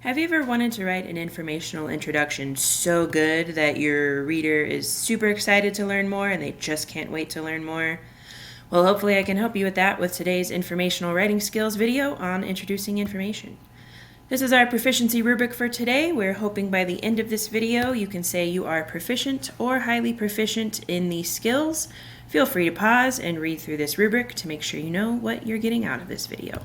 Have you ever wanted to write an informational introduction so good that your reader is super excited to learn more and they just can't wait to learn more? Well, hopefully I can help you with that with today's informational writing skills video on introducing information. This is our proficiency rubric for today. We're hoping by the end of this video you can say you are proficient or highly proficient in these skills. Feel free to pause and read through this rubric to make sure you know what you're getting out of this video.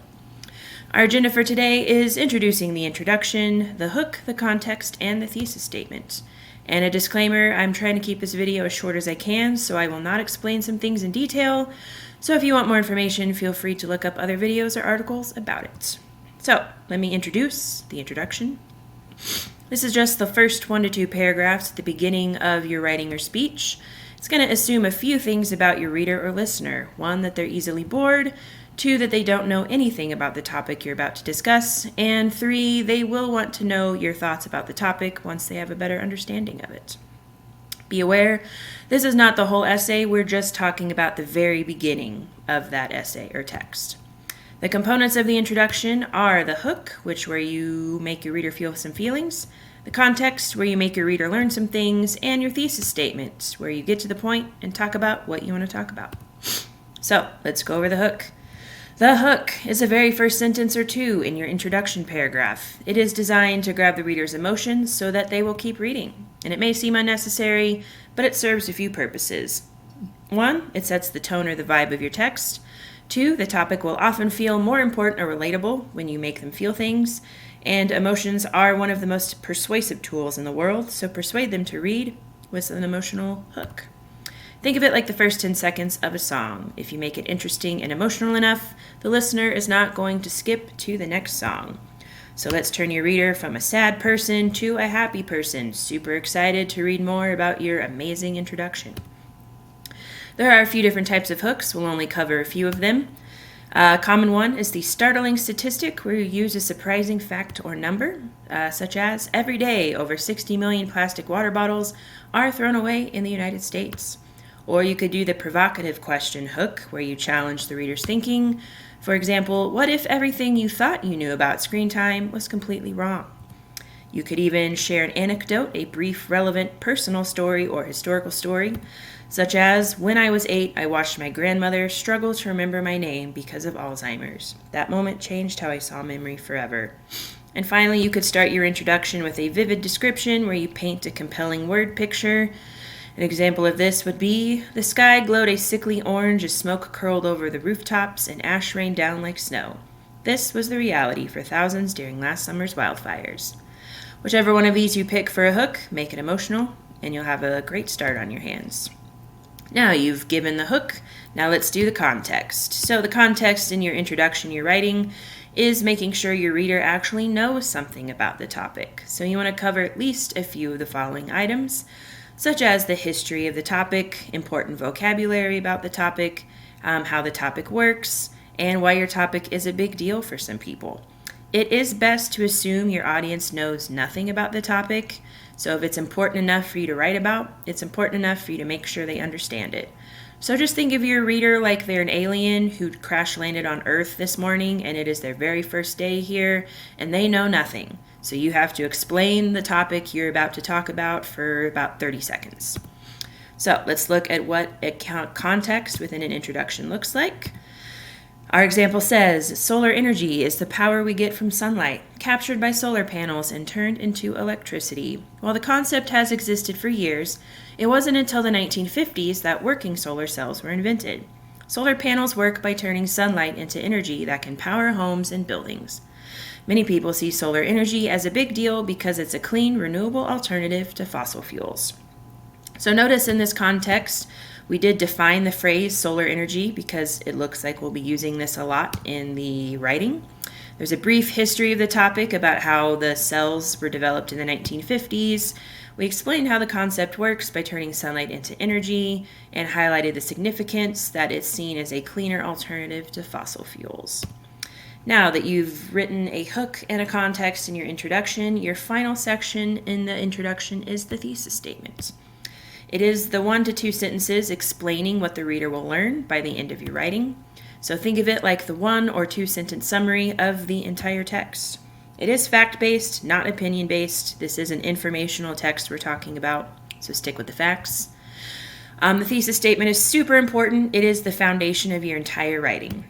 Our agenda for today is introducing the introduction, the hook, the context, and the thesis statement. And a disclaimer, I'm trying to keep this video as short as I can, so I will not explain some things in detail. So if you want more information, feel free to look up other videos or articles about it. So let me introduce the introduction. This is just the first 1 to 2 paragraphs at the beginning of your writing or speech. It's going to assume a few things about your reader or listener. 1, that they're easily bored. 2, that they don't know anything about the topic you're about to discuss. And 3, they will want to know your thoughts about the topic once they have a better understanding of it. Be aware, this is not the whole essay. We're just talking about the very beginning of that essay or text. The components of the introduction are the hook, where you make your reader feel some feelings, the context, where you make your reader learn some things, and your thesis statement, where you get to the point and talk about what you want to talk about. So let's go over the hook. The hook is the very first sentence or two in your introduction paragraph. It is designed to grab the reader's emotions so that they will keep reading. And it may seem unnecessary, but it serves a few purposes. 1, it sets the tone or the vibe of your text. 2, the topic will often feel more important or relatable when you make them feel things. And emotions are one of the most persuasive tools in the world, so persuade them to read with an emotional hook. Think of it like the first 10 seconds of a song. If you make it interesting and emotional enough, the listener is not going to skip to the next song. So let's turn your reader from a sad person to a happy person, super excited to read more about your amazing introduction. There are a few different types of hooks. We'll only cover a few of them. A common one is the startling statistic, where you use a surprising fact or number, such as every day over 60 million plastic water bottles are thrown away in the United States. Or you could do the provocative question hook, where you challenge the reader's thinking. For example, what if everything you thought you knew about screen time was completely wrong? You could even share an anecdote, a brief, relevant, personal story or historical story, such as, when I was 8, I watched my grandmother struggle to remember my name because of Alzheimer's. That moment changed how I saw memory forever. And finally, you could start your introduction with a vivid description where you paint a compelling word picture. An example of this would be, the sky glowed a sickly orange as smoke curled over the rooftops and ash rained down like snow. This was the reality for thousands during last summer's wildfires. Whichever one of these you pick for a hook, make it emotional, and you'll have a great start on your hands. Now you've given the hook, now let's do the context. So the context in your introduction you're writing is making sure your reader actually knows something about the topic. So you want to cover at least a few of the following items, such as the history of the topic, important vocabulary about the topic, how the topic works, and why your topic is a big deal for some people. It is best to assume your audience knows nothing about the topic, so if it's important enough for you to write about, it's important enough for you to make sure they understand it. So just think of your reader like they're an alien who crash landed on Earth this morning and it is their very first day here and they know nothing. So you have to explain the topic you're about to talk about for about 30 seconds. So let's look at what a context within an introduction looks like. Our example says, solar energy is the power we get from sunlight, captured by solar panels and turned into electricity. While the concept has existed for years, it wasn't until the 1950s that working solar cells were invented. Solar panels work by turning sunlight into energy that can power homes and buildings. Many people see solar energy as a big deal because it's a clean, renewable alternative to fossil fuels. So notice in this context, we did define the phrase solar energy because it looks like we'll be using this a lot in the writing. There's a brief history of the topic about how the cells were developed in the 1950s. We explained how the concept works by turning sunlight into energy and highlighted the significance that it's seen as a cleaner alternative to fossil fuels. Now that you've written a hook and a context in your introduction, your final section in the introduction is the thesis statement. It is the 1 to 2 sentences explaining what the reader will learn by the end of your writing. So think of it like the 1 or 2 sentence summary of the entire text. It is fact-based, not opinion-based. This is an informational text we're talking about, so stick with the facts. The thesis statement is super important. It is the foundation of your entire writing,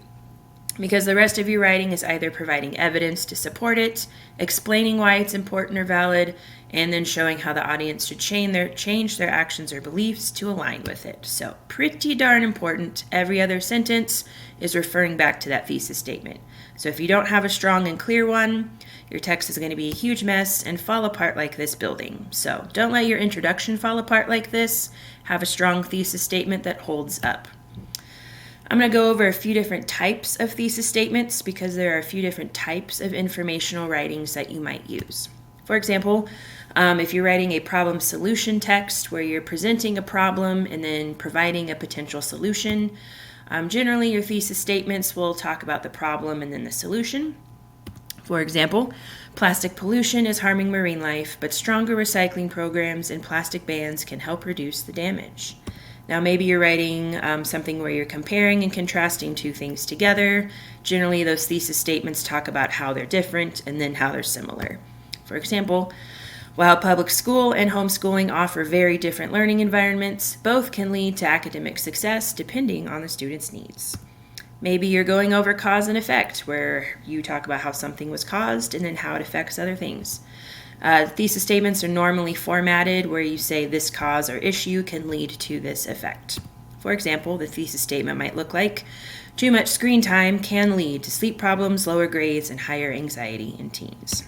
because the rest of your writing is either providing evidence to support it, explaining why it's important or valid, and then showing how the audience should change their actions or beliefs to align with it. So pretty darn important. Every other sentence is referring back to that thesis statement. So if you don't have a strong and clear one, your text is going to be a huge mess and fall apart like this building. So don't let your introduction fall apart like this. Have a strong thesis statement that holds up. I'm going to go over a few different types of thesis statements because there are a few different types of informational writings that you might use. For example, if you're writing a problem solution text where you're presenting a problem and then providing a potential solution, generally your thesis statements will talk about the problem and then the solution. For example, plastic pollution is harming marine life, but stronger recycling programs and plastic bans can help reduce the damage. Now, maybe you're writing something where you're comparing and contrasting two things together. Generally, those thesis statements talk about how they're different and then how they're similar. For example, while public school and homeschooling offer very different learning environments, both can lead to academic success depending on the student's needs. Maybe you're going over cause and effect, where you talk about how something was caused and then how it affects other things. Thesis statements are normally formatted where you say this cause or issue can lead to this effect. For example, the thesis statement might look like, too much screen time can lead to sleep problems, lower grades, and higher anxiety in teens.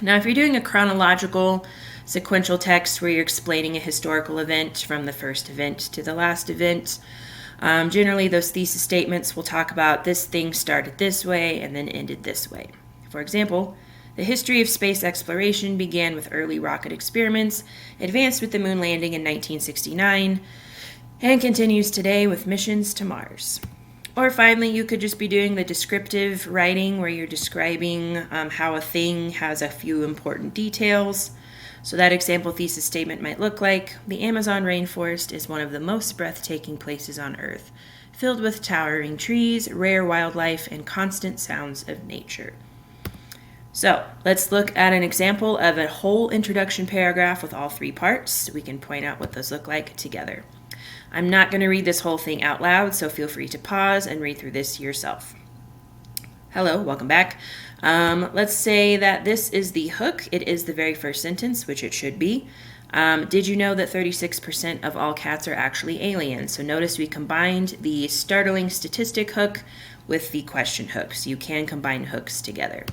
Now, if you're doing a chronological, sequential text where you're explaining a historical event from the first event to the last event, generally those thesis statements will talk about this thing started this way and then ended this way. For example, the history of space exploration began with early rocket experiments, advanced with the moon landing in 1969, and continues today with missions to Mars. Or finally, you could just be doing the descriptive writing where you're describing how a thing has a few important details. So that example thesis statement might look like, the Amazon rainforest is one of the most breathtaking places on Earth, filled with towering trees, rare wildlife, and constant sounds of nature. So let's look at an example of a whole introduction paragraph with all three parts so we can point out what those look like together. I'm not going to read this whole thing out loud, so feel free to pause and read through this yourself. Hello, welcome back. Let's say that this is the hook. It is the very first sentence, which it should be. Did you know that 36% of all cats are actually aliens? So notice we combined the startling statistic hook with the question hook, so you can combine hooks together.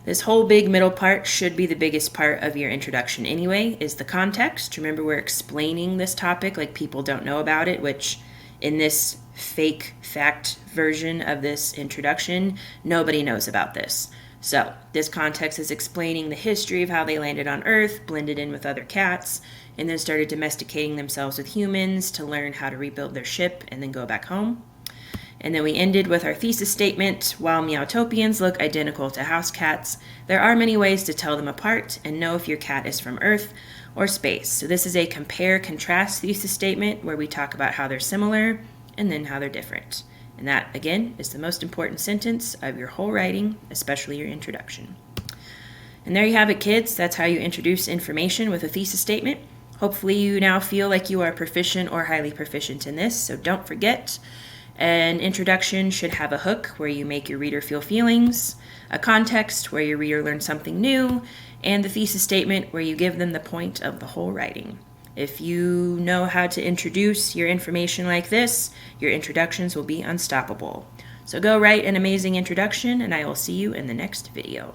This whole big middle part should be the biggest part of your introduction anyway, is the context. Remember, we're explaining this topic like people don't know about it, which in this fake fact version of this introduction, nobody knows about this. So this context is explaining the history of how they landed on Earth, blended in with other cats, and then started domesticating themselves with humans to learn how to rebuild their ship and then go back home. And then we ended with our thesis statement, while Meowtopians look identical to house cats, there are many ways to tell them apart and know if your cat is from Earth or space. So this is a compare-contrast thesis statement where we talk about how they're similar and then how they're different. And that, again, is the most important sentence of your whole writing, especially your introduction. And there you have it, kids. That's how you introduce information with a thesis statement. Hopefully you now feel like you are proficient or highly proficient in this, so don't forget. An introduction should have a hook where you make your reader feel feelings, a context where your reader learns something new, and the thesis statement where you give them the point of the whole writing. If you know how to introduce your information like this, your introductions will be unstoppable. So go write an amazing introduction, and I will see you in the next video.